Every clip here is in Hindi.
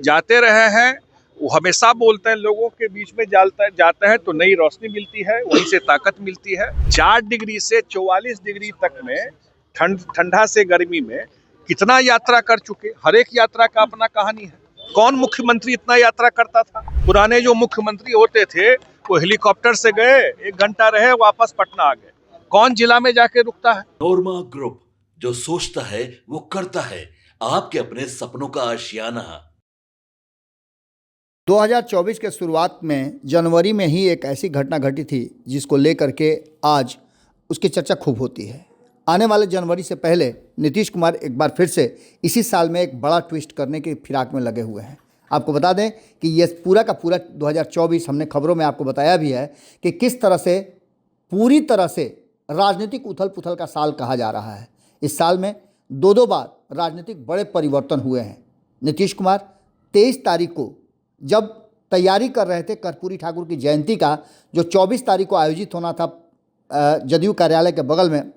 जाते रहे हैं। वो हमेशा बोलते हैं लोगों के बीच में जाते हैं तो नई रोशनी मिलती है, वहीं से ताकत मिलती है। 4 डिग्री से 44 डिग्री तक में ठंडा से गर्मी में कितना यात्रा कर चुके। हर एक यात्रा का अपना कहानी है। कौन मुख्यमंत्री इतना यात्रा करता था? पुराने जो मुख्यमंत्री होते थे वो हेलीकॉप्टर से गए, 1 घंटा रहे, वापस पटना आ गए। कौन जिला में जाके रुकता है? नोरमा ग्रुप, जो सोचता है वो करता है। आपके अपने सपनों का आशियाना। 2024 के शुरुआत में जनवरी में ही एक ऐसी घटना घटी थी जिसको लेकर के आज उसकी चर्चा खूब होती है। आने वाले जनवरी से पहले नीतीश कुमार एक बार फिर से इसी साल में एक बड़ा ट्विस्ट करने की फिराक में लगे हुए हैं। आपको बता दें कि ये पूरा का पूरा 2024 हमने खबरों में आपको बताया भी है कि किस तरह से पूरी तरह से राजनीतिक उथल पुथल का साल कहा जा रहा है। इस साल में दो बार राजनीतिक बड़े परिवर्तन हुए हैं। नीतीश कुमार 23 तारीख को जब तैयारी कर रहे थे कर्पूरी ठाकुर की जयंती का, जो 24 तारीख को आयोजित होना था जदयू कार्यालय के बगल में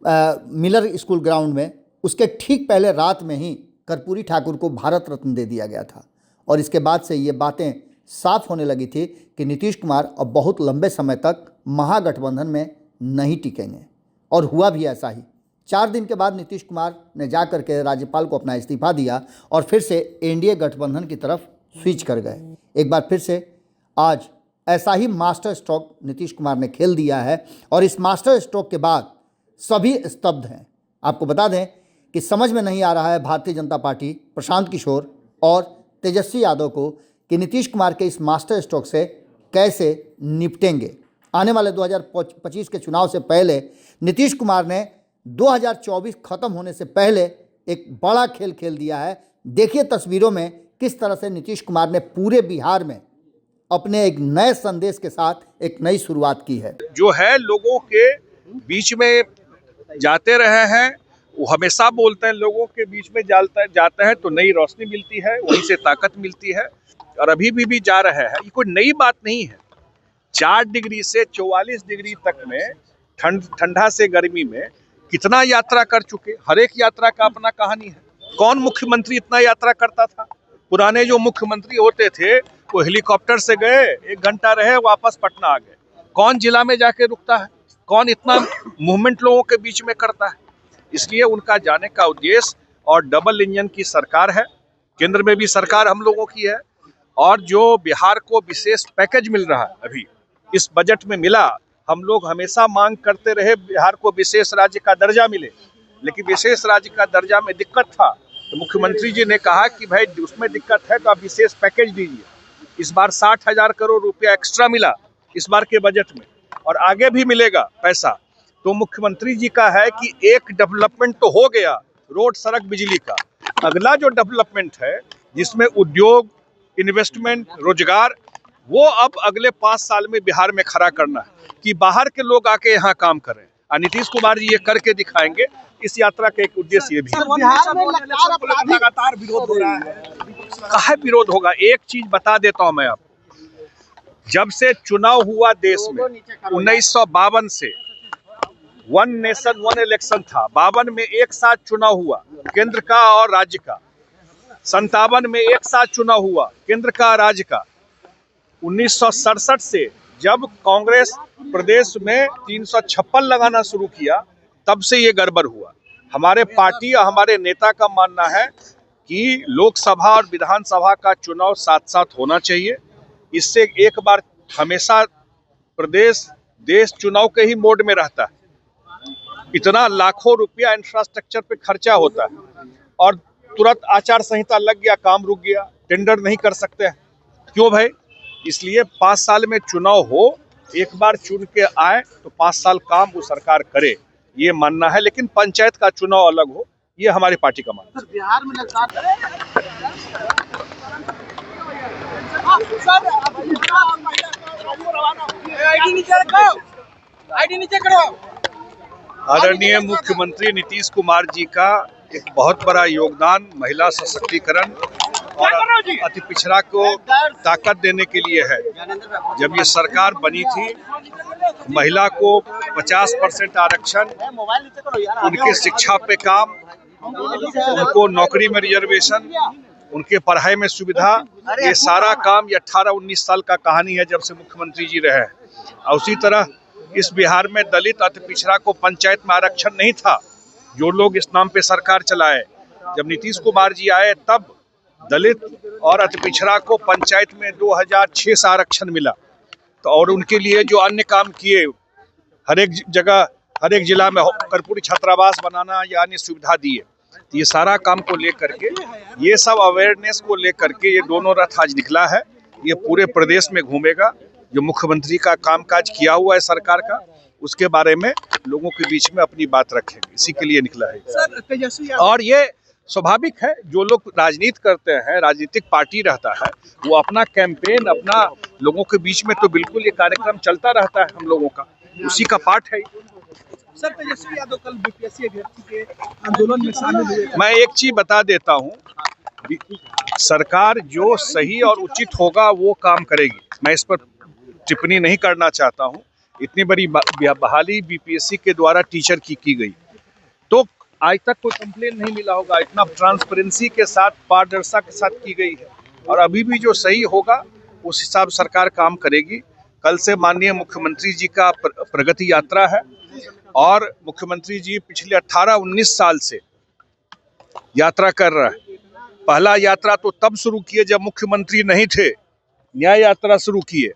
मिलर स्कूल ग्राउंड में, उसके ठीक पहले रात में ही कर्पूरी ठाकुर को भारत रत्न दे दिया गया था। और इसके बाद से ये बातें साफ होने लगी थी कि नीतीश कुमार अब बहुत लंबे समय तक महागठबंधन में नहीं टिकेंगे। और हुआ भी ऐसा ही। 4 दिन के बाद नीतीश कुमार ने जा कर के राज्यपाल को अपना इस्तीफा दिया और फिर से एनडीए गठबंधन की तरफ स्विच कर गए। एक बार फिर से आज ऐसा ही मास्टर स्ट्रोक नीतीश कुमार ने खेल दिया है और इस मास्टर स्ट्रोक के बाद सभी स्तब्ध हैं। आपको बता दें कि समझ में नहीं आ रहा है भारतीय जनता पार्टी, प्रशांत किशोर और तेजस्वी यादव को कि नीतीश कुमार के इस मास्टर स्ट्रोक से कैसे निपटेंगे। आने वाले 2025 के चुनाव से पहले नीतीश कुमार ने 2024 खत्म होने से पहले एक बड़ा खेल खेल दिया है। देखिए तस्वीरों में किस तरह से नीतीश कुमार ने पूरे बिहार में अपने एक नए संदेश के साथ एक नई शुरुआत की है। जो है लोगों के बीच में जाते रहे हैं। वो हमेशा बोलते हैं लोगों के बीच में जाते हैं तो नई रोशनी मिलती है, वहीं से ताकत मिलती है। और अभी भी जा रहे हैं। ये कोई नई बात नहीं है। 4 डिग्री से 44 डिग्री तक में ठंडा से गर्मी में कितना यात्रा कर चुके। हर एक यात्रा का अपना कहानी है। कौन मुख्यमंत्री इतना यात्रा करता था? पुराने जो मुख्यमंत्री होते थे वो हेलीकॉप्टर से गए, 1 घंटा रहे, वापस पटना आ गए। कौन जिला में जाके रुकता है? कौन इतना मूवमेंट लोगों के बीच में करता है? इसलिए उनका जाने का उद्देश्य, और डबल इंजन की सरकार है, केंद्र में भी सरकार हम लोगों की है। और जो बिहार को विशेष पैकेज मिल रहा है अभी इस बजट में मिला, हम लोग हमेशा मांग करते रहे बिहार को विशेष राज्य का दर्जा मिले, लेकिन विशेष राज्य का दर्जा में दिक्कत था। तो मुख्यमंत्री जी ने कहा कि भाई उसमें दिक्कत है तो आप विशेष पैकेज दीजिए। इस बार 60,000 करोड़ रुपया एक्स्ट्रा मिला इस बार के बजट में, और आगे भी मिलेगा पैसा। तो मुख्यमंत्री जी का है कि एक डेवलपमेंट तो हो गया, रोड, सड़क, बिजली का। अगला जो डेवलपमेंट है जिसमें उद्योग, इन्वेस्टमेंट, रोजगार, वो अब अगले 5 साल में बिहार में खड़ा करना है कि बाहर के लोग आके यहाँ काम करें। और नीतीश कुमार जी ये करके दिखाएंगे। इस यात्रा का एक उद्देश्य ये भी है। बिहार में लगातार विरोध हो रहा है। काहे विरोध होगा? एक चीज बता देता हूं मैं आपको। जब से चुनाव हुआ देश में 1952 से, 1 नेशन 1 इलेक्शन था। 52 में एक साथ चुनाव हुआ केंद्र का और राज्य का। 57 में एक साथ चुनाव हुआ केंद्र का, राज्य का। 1967 से जब कांग्रेस प्रदेश में 356 लगाना शुरू किया, तब से ये गड़बड़ हुआ। हमारे पार्टी और हमारे नेता का मानना है कि लोकसभा और विधानसभा का चुनाव साथ साथ होना चाहिए। इससे एक बार हमेशा प्रदेश, देश चुनाव के ही मोड में रहता है। इतना लाखों रुपया इंफ्रास्ट्रक्चर पे खर्चा होता है और तुरंत आचार संहिता लग गया, काम रुक गया, टेंडर नहीं कर सकते हैं। क्यों भाई? इसलिए 5 साल में चुनाव हो, एक बार चुन के आए तो 5 साल काम वो सरकार करे, ये मानना है। लेकिन पंचायत का चुनाव अलग हो, ये हमारी पार्टी का मानना है। बिहार में आदरणीय मुख्यमंत्री नीतीश कुमार जी का एक बहुत बड़ा योगदान महिला सशक्तिकरण और अति पिछड़ा को ताकत देने के लिए है। जब ये सरकार बनी थी, महिला को 50% आरक्षण, उनके शिक्षा पे काम, उनको नौकरी में रिजर्वेशन, उनके पढ़ाई में सुविधा, ये सारा काम ये 18-19 साल का कहानी है जब से मुख्यमंत्री जी रहे हैं। और उसी तरह इस बिहार में दलित अति पिछड़ा को पंचायत में आरक्षण नहीं था, जो लोग इस नाम पे सरकार चलाए। जब नीतीश कुमार जी आए तब दलित और अति पिछड़ा को पंचायत में 2006 से आरक्षण मिला। तो और उनके लिए जो अन्य काम किए, हर एक जगह हर एक जिला में कर्पूरी छात्रावास बनाना या अन्य सुविधा दिए। तो ये सारा काम को लेकर के, ये सब अवेयरनेस को लेकर के ये दोनों रथ आज निकला है। ये पूरे प्रदेश में घूमेगा। जो मुख्यमंत्री का कामकाज किया हुआ है सरकार का, उसके बारे में लोगों के बीच में अपनी बात रखेंगे, इसी के लिए निकला है। सर तेजस्वी यादव और ये स्वाभाविक है, जो लोग राजनीति करते हैं, राजनीतिक पार्टी रहता है, वो अपना कैंपेन, अपना लोगों के बीच में तो बिल्कुल ये कार्यक्रम चलता रहता है हम लोगों का, उसी का पार्ट है। सर तेजस्वी यादव कल बीपीएससी अभ्यर्थी के आंदोलन में शामिल हुए। मैं एक चीज बता देता हूँ, सरकार जो सही और उचित होगा वो काम करेगी। मैं इस पर टिप्पणी नहीं करना चाहता हूँ। इतनी बड़ी बहाली बीपीएससी के द्वारा टीचर की गई, तो आज तक कोई कंप्लेन नहीं मिला होगा। इतना ट्रांसपेरेंसी के साथ, पारदर्शिता के साथ की गई है, और अभी भी जो सही होगा उस हिसाब सरकार काम करेगी। कल से माननीय मुख्यमंत्री जी का प्रगति यात्रा है, और मुख्यमंत्री जी पिछले 18-19 साल से यात्रा कर रहा है। पहला यात्रा तो तब शुरू किए जब मुख्यमंत्री नहीं थे, न्याय यात्रा शुरू किए।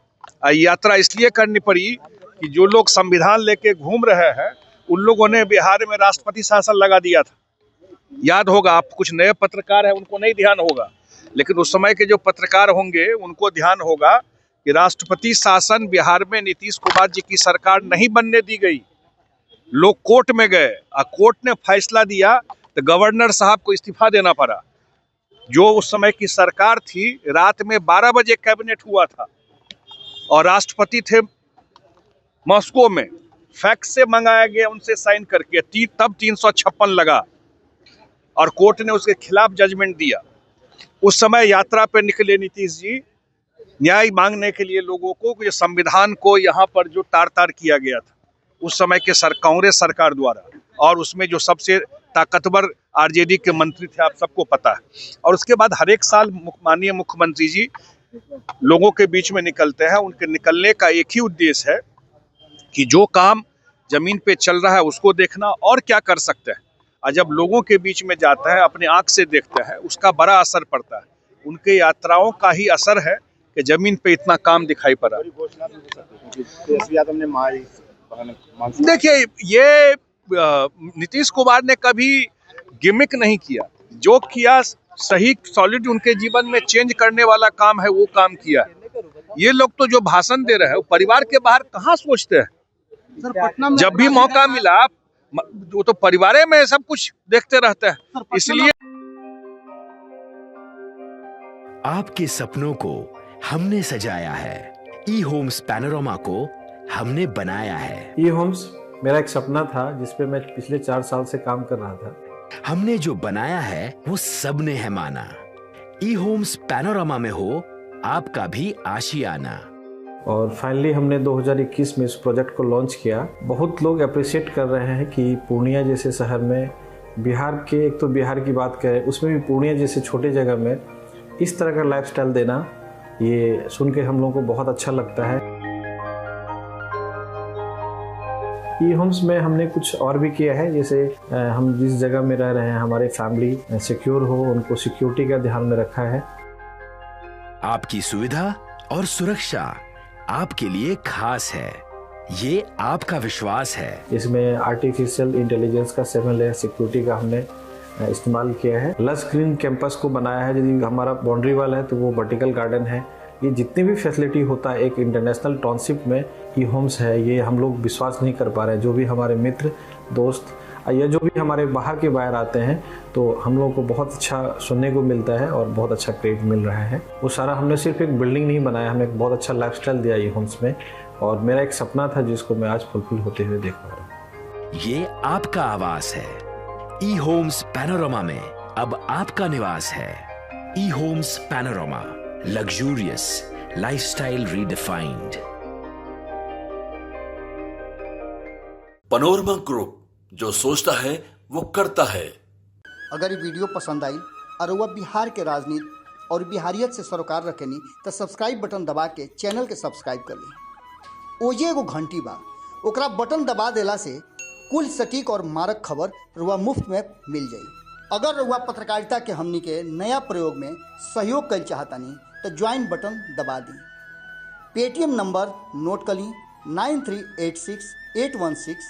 यात्रा इसलिए करनी पड़ी कि जो लोग संविधान लेके घूम रहे हैं, उन लोगों ने बिहार में राष्ट्रपति शासन लगा दिया था। याद होगा, आप कुछ नए पत्रकार हैं, उनको नहीं ध्यान होगा, लेकिन उस समय के जो पत्रकार होंगे उनको ध्यान होगा कि राष्ट्रपति शासन बिहार में नीतीश कुमार जी की सरकार नहीं बनने दी गई। लोग कोर्ट में गए और कोर्ट ने फैसला दिया तो गवर्नर साहब को इस्तीफा देना पड़ा। जो उस समय की सरकार थी, रात में 12 बजे कैबिनेट हुआ था, और राष्ट्रपति थे मॉस्को में, फैक्स से मंगाया गया उनसे साइन करके, तब 356 लगा और कोर्ट ने उसके खिलाफ जजमेंट दिया। उस समय यात्रा पर निकले नीतीश जी न्याय मांगने के लिए लोगों को, जो संविधान को यहाँ पर जो तार-तार किया गया था उस समय के कांग्रेस सरकार द्वारा, और उसमें जो सबसे ताकतवर आरजेडी के मंत्री थे, आप सबको पता है। और उसके बाद हर एक साल माननीय मुख्यमंत्री जी लोगों के बीच में निकलते हैं। उनके निकलने का एक ही उद्देश्य है कि जो काम जमीन पे चल रहा है उसको देखना और क्या कर सकते हैं। और जब लोगों के बीच में जाते हैं, अपने आंख से देखते हैं, उसका बड़ा असर पड़ता है। उनके यात्राओं का ही असर है कि जमीन पे इतना काम दिखाई पड़ा। देखिए, ये नीतीश कुमार ने कभी गिमिक नहीं किया। जो किया सही, सॉलिड उनके जीवन में चेंज करने वाला काम है, वो काम किया है। ये लोग तो जो भाषण दे रहे हैं, वो परिवार के बाहर कहाँ सोचते हैं। सर पटना में जब भी मौका मिला वो तो परिवार में सब कुछ देखते रहते हैं, इसलिए। आपके सपनों को हमने सजाया है, ई होम्स पैनोरमा को हमने बनाया है। ई होम्स मेरा एक सपना था जिस पे मैं पिछले 4 साल से काम कर रहा था। हमने जो बनाया है वो सबने है माना। ई होम्स पैनोरमा में हो आपका भी आशियाना। और फाइनली हमने 2021 में इस प्रोजेक्ट को लॉन्च किया। बहुत लोग अप्रिशिएट कर रहे हैं कि पूर्णिया जैसे शहर में, बिहार के, एक तो बिहार की बात करें उसमें भी पूर्णिया जैसे छोटे जगह में इस तरह का लाइफस्टाइल देना, ये सुन के हम लोगों को बहुत अच्छा लगता है। ई होम्स में हमने कुछ और भी किया है, जैसे हम जिस जगह में रह रहे हैं हमारे फैमिली सिक्योर हो, उनको सिक्योरिटी का ध्यान में रखा है। आपकी सुविधा और सुरक्षा आपके लिए खास है, ये आपका विश्वास है। इसमें आर्टिफिशियल इंटेलिजेंस का 7 लेयर सिक्योरिटी का हमने इस्तेमाल किया है। लस ग्रीन कैंपस को बनाया है। यदि हमारा बाउंड्री वाल है तो वो वर्टिकल गार्डन है। ये जितनी भी फैसिलिटी होता है एक इंटरनेशनल टाउनशिप में ई होम्स है, ये हम लोग विश्वास नहीं कर पा रहे हैं। जो भी हमारे मित्र, दोस्त या जो भी हमारे बाहर के बाहर आते हैं, तो हम लोगों को बहुत अच्छा सुनने को मिलता है और बहुत अच्छा क्रेडिट मिल रहा है। वो सारा हमने सिर्फ एक बिल्डिंग नहीं बनाया, हमें एक बहुत अच्छा लाइफस्टाइल दिया ई होम्स में, और मेरा एक सपना था जिसको मैं आज फुलफिल होते हुए देख पा रहा हूँ। ये आपका आवास है। ई होम्स पैनोरमा में अब आपका निवास है। E homes Panorama, luxurious lifestyle redefined. Panorama group, जो सोचता है वो करता है। अगर ये वीडियो पसंद आई और वह बिहार के राजनीति और बिहारियत से सरोकार रखेनी तो सब्सक्राइब बटन दबा के चैनल के सब्सक्राइब कर ली। ओजे एगो घंटी बा, ओकरा बटन दबा देला से कुल सटीक और मारक खबर रुआ मुफ्त में मिल जाई। अगर रुआ पत्रकारिता के हमनी के नया प्रयोग में सहयोग कर चाहतानी तो ज्वाइन बटन दबा दी। पेटीएम नंबर नोट कर ली 9386 816